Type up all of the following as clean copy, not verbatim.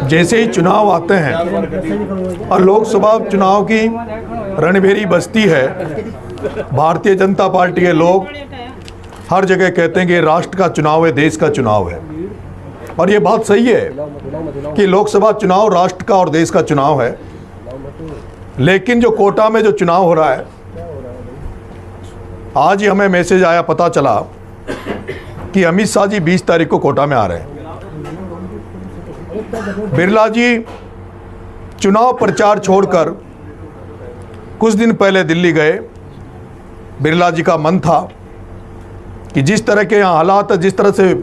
जैसे ही चुनाव आते हैं और लोकसभा चुनाव की रणभेरी बजती है, भारतीय जनता पार्टी के लोग हर जगह कहते हैं कि राष्ट्र का चुनाव है, देश का चुनाव है। और ये बात सही है कि लोकसभा चुनाव राष्ट्र का और देश का चुनाव है। लेकिन जो कोटा में जो चुनाव हो रहा है, आज ही हमें मैसेज आया, पता चला कि अमित शाह जी 20 तारीख को कोटा में आ रहे हैं। बिरला जी चुनाव प्रचार छोड़कर कुछ दिन पहले दिल्ली गए। बिरला जी का मन था कि जिस तरह के यहाँ हालात है, जिस तरह से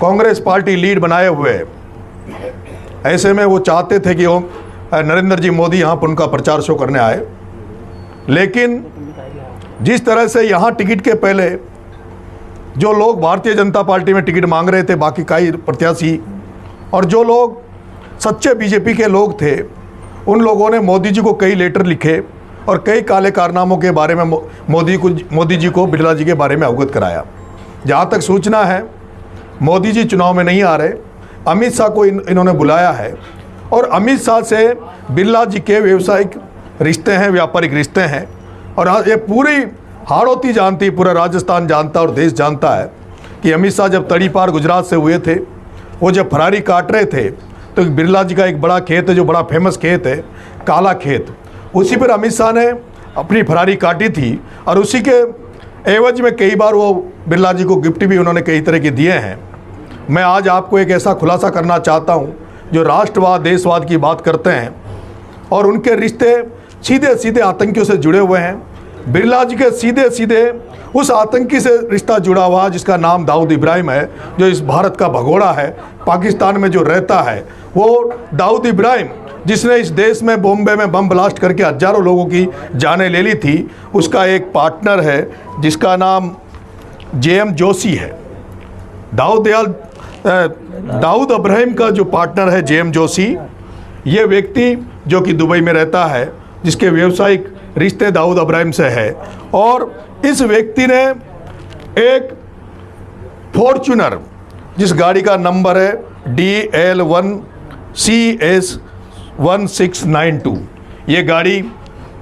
कांग्रेस पार्टी लीड बनाए हुए है, ऐसे में वो चाहते थे कि नरेंद्र जी मोदी यहाँ पर उनका प्रचार शो करने आए। लेकिन जिस तरह से यहाँ टिकट के पहले जो लोग भारतीय जनता पार्टी में टिकट मांग रहे थे, बाकी कई प्रत्याशी, और जो लोग सच्चे बीजेपी के लोग थे, उन लोगों ने मोदी जी को कई लेटर लिखे और कई काले कारनामों के बारे में मोदी जी को बिरला जी के बारे में अवगत कराया। जहाँ तक सूचना है, मोदी जी चुनाव में नहीं आ रहे, अमित शाह को इन्होंने बुलाया है और अमित शाह से बिरला जी के व्यावसायिक रिश्ते हैं, व्यापारिक रिश्ते हैं। और ये पूरी हाड़ौती जानती, पूरा राजस्थान जानता और देश जानता है कि अमित शाह जब तड़ी पार गुजरात से हुए थे, वो जब फरारी काट रहे थे तो बिरला जी का एक बड़ा खेत है जो बड़ा फेमस खेत है, काला खेत, उसी पर अमित शाह ने अपनी फरारी काटी थी। और उसी के एवज में कई बार वो बिरला जी को गिफ्ट भी उन्होंने कई तरह के दिए हैं। मैं आज आपको एक ऐसा खुलासा करना चाहता हूँ, जो राष्ट्रवाद देशवाद की बात करते हैं और उनके रिश्ते सीधे सीधे आतंकियों से जुड़े हुए हैं। बिरला जी के सीधे सीधे उस आतंकी से रिश्ता जुड़ा हुआ जिसका नाम दाऊद इब्राहिम है, जो इस भारत का भगोड़ा है, पाकिस्तान में जो रहता है। वो दाऊद इब्राहिम जिसने इस देश में बॉम्बे में बम ब्लास्ट करके हजारों लोगों की जानें ले ली थी, उसका एक पार्टनर है जिसका नाम JM जोशी है। दाऊद इब्राहिम का जो पार्टनर है JM जोशी, ये व्यक्ति जो कि दुबई में रहता है, जिसके व्यवसायिक रिश्ते दाऊद इब्राहिम से है। और इस व्यक्ति ने एक फॉर्च्यूनर, जिस गाड़ी का नंबर है DL1CS1692, ये गाड़ी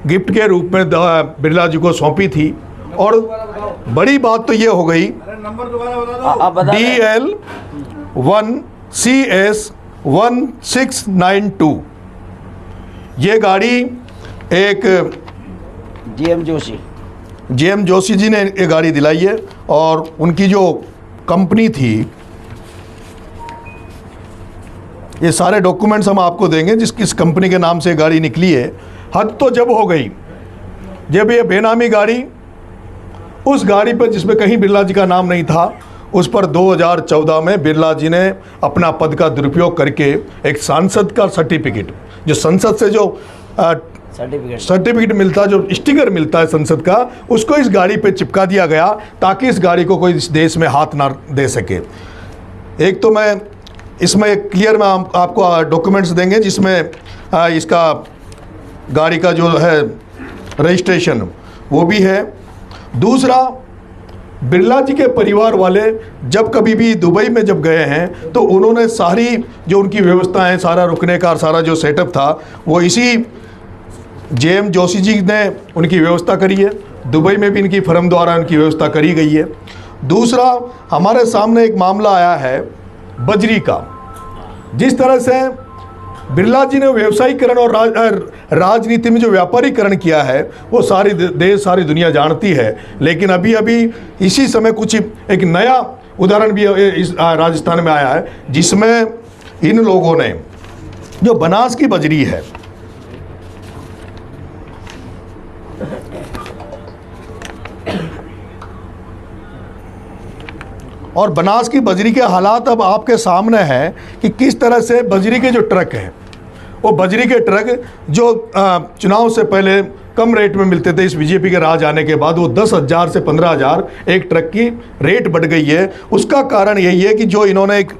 गिफ्ट के रूप में बिरला जी को सौंपी थी। और बड़ी बात तो ये हो गई, DL1CS1692 ये गाड़ी एक JM जोशी जी ने ये गाड़ी दिलाई है। और उनकी जो कंपनी थी, ये सारे डॉक्यूमेंट्स हम आपको देंगे जिस किस कंपनी के नाम से गाड़ी निकली है। हद तो जब हो गई जब ये बेनामी गाड़ी, उस गाड़ी पर जिसमें कहीं बिरला जी का नाम नहीं था, उस पर 2014 में बिरला जी ने अपना पद का दुरुपयोग करके एक सांसद का सर्टिफिकेट, जो संसद से जो सर्टिफिकेट मिलता है, जो स्टिकर मिलता है संसद का, उसको इस गाड़ी पे चिपका दिया गया ताकि इस गाड़ी को कोई इस देश में हाथ ना दे सके। एक तो मैं इसमें क्लियर में आपको डॉक्यूमेंट्स देंगे जिसमें इसका गाड़ी का जो है रजिस्ट्रेशन वो भी है। दूसरा, बिरला जी के परिवार वाले जब कभी भी दुबई में जब गए हैं तो उन्होंने सारी जो उनकी व्यवस्था है, सारा रुकने का सारा जो सेटअप था, वो इसी JM जोशी जी ने उनकी व्यवस्था करी है। दुबई में भी इनकी फर्म द्वारा उनकी व्यवस्था करी गई है। दूसरा, हमारे सामने एक मामला आया है बजरी का। जिस तरह से बिरला जी ने व्यवसायीकरण और राजनीति में जो व्यापारीकरण किया है, वो सारी देश सारी दुनिया जानती है। लेकिन अभी अभी इसी समय कुछ एक नया उदाहरण भी इस राजस्थान में आया है, जिसमें इन लोगों ने जो बनास की बजरी है, और बनास की बजरी के हालात अब आपके सामने हैं कि किस तरह से बजरी के जो ट्रक हैं, वो बजरी के ट्रक जो चुनाव से पहले कम रेट में मिलते थे, इस बीजेपी के राज आने के बाद वो 10,000 से 15,000 एक ट्रक की रेट बढ़ गई है। उसका कारण यही है कि जो इन्होंने एक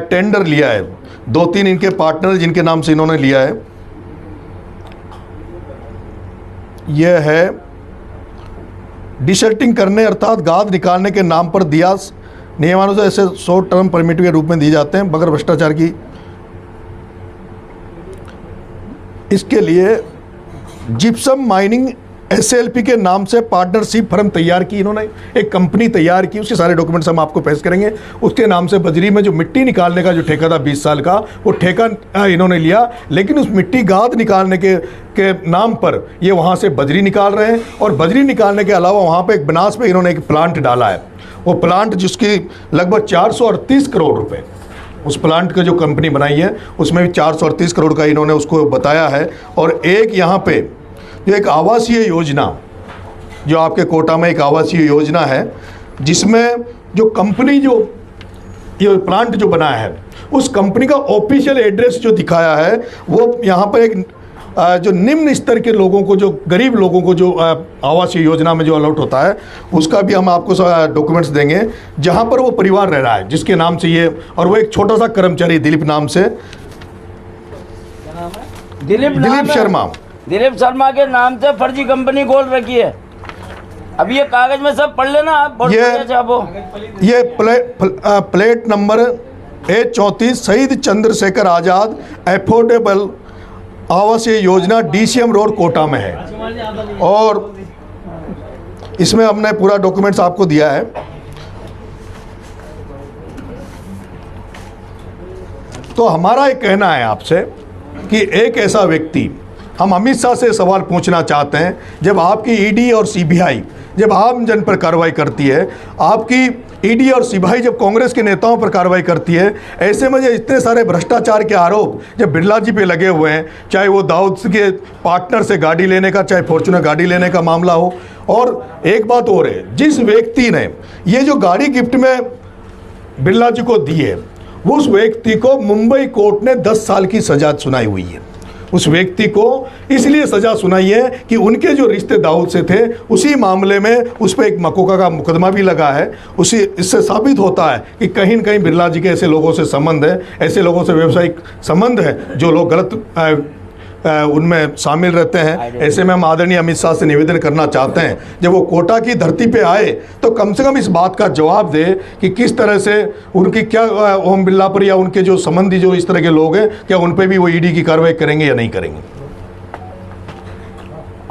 टेंडर लिया है, 2-3 इनके पार्टनर जिनके नाम से इन्होंने लिया है, यह है डिसल्टिंग करने अर्थात गाद निकालने के नाम पर दिया नियमानुसार ऐसे शॉर्ट टर्म परमिट के रूप में दिए जाते हैं बगैर भ्रष्टाचार की। इसके लिए जिप्सम माइनिंग SLP के नाम से पार्टनरशिप फर्म तैयार की, इन्होंने एक कंपनी तैयार की, उसके सारे डॉक्यूमेंट्स हम आपको पेश करेंगे। उसके नाम से बजरी में जो मिट्टी निकालने का जो ठेका था 20 साल का, वो ठेका इन्होंने लिया, लेकिन उस मिट्टी गाद निकालने के नाम पर ये वहाँ से बजरी निकाल रहे हैं। और बजरी निकालने के अलावा वहाँ पे एक बनास पे इन्होंने एक प्लांट डाला है, वो प्लांट जिसकी लगभग 438 करोड़ रुपये, उस प्लांट का जो कंपनी बनाई है उसमें भी 438 करोड़ का इन्होंने उसको बताया है। और एक यहाँ पे जो एक आवासीय योजना, जो आपके कोटा में एक आवासीय योजना है, जिसमें जो कंपनी जो ये प्लांट जो बनाया है उस कंपनी का ऑफिशियल एड्रेस जो दिखाया है, वो यहाँ पर एक जो निम्न स्तर के लोगों को, जो गरीब लोगों को जो आवासीय योजना में जो अलॉट होता है, उसका भी हम आपको डॉक्यूमेंट्स देंगे, जहाँ पर वो परिवार रह रहा है जिसके नाम से ये, और वो एक छोटा सा कर्मचारी दिलीप नाम से, दिलीप शर्मा के नाम से फर्जी कंपनी खोल रखी है। अब ये कागज में सब पढ़ लेना आप। ये प्लेट नंबर A34 शहीद चंद्रशेखर आज़ाद एफोर्डेबल आवासीय योजना DCM रोड कोटा में है, और इसमें हमने पूरा डॉक्यूमेंट्स आपको दिया है। तो हमारा एक कहना है आपसे कि एक ऐसा व्यक्ति, हम अमित शाह से सवाल पूछना चाहते हैं, जब आपकी ED और CBI जब आम जन पर कार्रवाई करती है, आपकी ED और CBI जब कांग्रेस के नेताओं पर कार्रवाई करती है, ऐसे में इतने सारे भ्रष्टाचार के आरोप जब बिरला जी पे लगे हुए हैं, चाहे वो दाऊद के पार्टनर से गाड़ी लेने का, चाहे फॉर्च्यूनर गाड़ी लेने का मामला हो। और एक बात और है, जिस व्यक्ति ने ये जो गाड़ी गिफ्ट में बिरला जी को दी है, उस व्यक्ति को मुंबई कोर्ट ने 10 साल की सजा सुनाई हुई है। उस व्यक्ति को इसलिए सजा सुनाई है कि उनके जो रिश्ते दाऊद से थे, उसी मामले में उस पर एक मकोका का मुकदमा भी लगा है। इससे साबित होता है कि कहीं न कहीं बिरला जी के ऐसे लोगों से संबंध है, ऐसे लोगों से व्यवसायिक संबंध है जो लोग गलत उनमें शामिल रहते हैं। ऐसे में हम आदरणीय अमित शाह से निवेदन करना चाहते हैं, जब वो कोटा की धरती पे आए तो कम से कम इस बात का जवाब दे कि किस तरह से उनकी क्या ओम बिरला पर या उनके जो संबंधी जो इस तरह के लोग हैं, क्या उन पे भी वो ED की कार्रवाई करेंगे या नहीं करेंगे।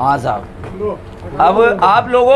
हाँ साहब, अब आप लोगों